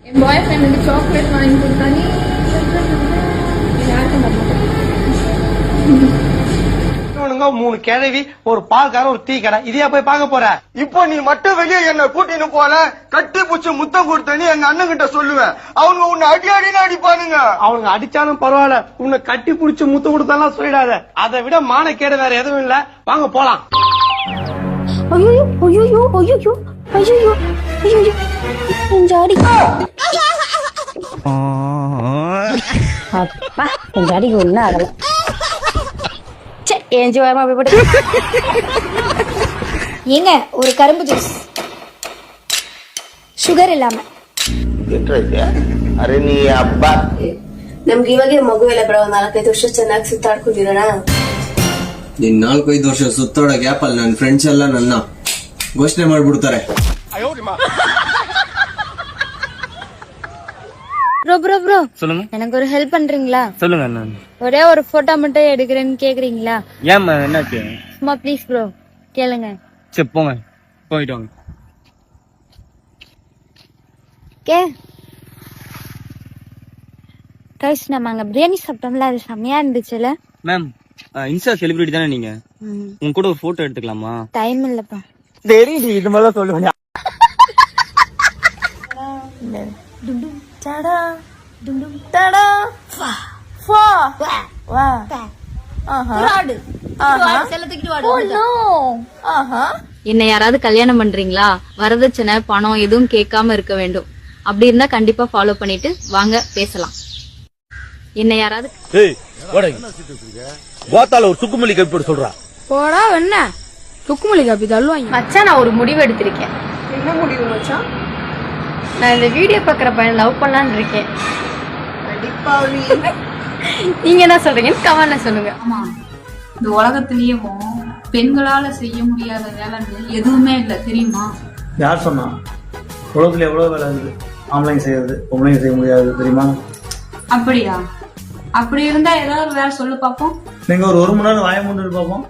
என் பாய் ஃப்ரெண்டுக்கு சாக்லேட் வாங்கி கொடுத்தானே யாருக்கும் இவனுங்க 3 கிழவி, ஒரு பால்கார, ஒரு டீ கடை. இதையா போய் பார்க்க போற? இப்போ நீ மட்டும் வெளியே என்ன கூட்டின்னு போல கட்டி பூச்சி முத்தம் கொடுத்தனி எங்க அண்ணன் கிட்ட சொல்லுவேன். அவங்க உன்னை அடி அடின்னு அடிப்பானுங்க. அவனுங்க அடிச்சாலும் பரவாயில்ல, உன்னை கட்டி புடிச்சு முத்து கொடுத்தாலும் சொல்லிடாத. அதை விட மானக்கேடு வேற எதுவும் இல்ல. வாங்க போலாம். ஐயோ ஐயோ ஐயோ ஐயோ ஐயோ என் ஜாடி அப்பா என் ஜாடிக்கு ஒன்றும் ஆகல. என் ஜோரமா போய் போட்டு ஏங்க ஒரு கரும்பு ஜூஸ் ಶುಗರ್ ಇಲ್ಲಮ್ಮ. ಅರೆ ನೀ ಹಬ್ಬ ನಮ್ಗೆ ಇವಾಗೆ ಮಗು ಎಲ್ಲ ಬಿಡ 4-5 ವರ್ಷ ಚೆನ್ನಾಗಿ ಸುತ್ತಾಡ್ಕೊಂಡಿರೋಣ. ನಿನ್ 4-5 ವರ್ಷ ಸುತ್ತಾಡೋ ಗ್ಯಾಪ್ ಅಲ್ಲಿ ನನ್ನ ಫ್ರೆಂಡ್ಸ್ ಎಲ್ಲ ನನ್ನ ಘೋಷಣೆ ಮಾಡ್ಬಿಡ್ತಾರೆ. ப்ரோ சொல்லுங்க. எனக்கு ஒரு ஹெல்ப் பண்றீங்களா? சொல்லுங்க அண்ணா. ஒரே ஒரு போட்டோ மட்டும் எடுக்கிறேன்னு கேக்குறீங்களா? ஏம்மா என்னாச்சு? சும்மா ப்ளீஸ் ப்ரோ கேளுங்க. சரி போங்க, போயிட்டு வாங்க. கே கைஸ் நம்ம அங்க பிரியாணி சாப்பிட்டோம்ல, அது செம்மையா இருந்துச்சுல. மேம் இன்ஸ்டா செலிபிரிட்டி தானே நீங்க? உங்க கூட ஒரு போட்டோ எடுத்துக்கலாமா? டைம் இல்லப்பா. தெரியுது, இது மாதிரி தான் சொல்லுவேன். என்ன யாராவது கல்யாணம் பண்றீங்களா? வரதட்சணை பணம் எதுவும் கேட்காம இருக்க வேண்டும். அப்படி இருந்தா கண்டிப்பா ஃபாலோ பண்ணிட்டு வாங்க பேசலாம். என்ன யாராவது ஒரு சுக்குமல்லி கப்பி சொல்றா போடா என்ன சுக்குமல்லி காப்பி தள்ளுவாங்க. மச்சான் நான் ஒரு முடிவு எடுத்திருக்கேன். என்ன முடிவு மச்சான்? நான் இந்த வீடியோ பாக்குற பையன் லவ் பண்ணலான்னு இருக்கேன். நீங்க என்ன சொல்றீங்கன்னு கமெண்ட்ல சொல்லுங்க. ஆமா, இந்த உலகத்திலயும் பெண்களால செய்ய முடியாத வேலை எதுவுமே இல்ல தெரியுமா? யார் சொன்னா? உலகத்துல எவ்வளவு வேலை இருக்குது, ஆம்பளைங்க செய்யறது பொம்பளைங்க செய்ய முடியாது தெரியுமா? அப்படியா? அப்படி இருந்தா ஏதாவது ஒரு வேலை சொல்லு பாப்போம். நீங்க ஒரு 1 மணி நேரம் வாய மூண்டு பார்ப்போம்.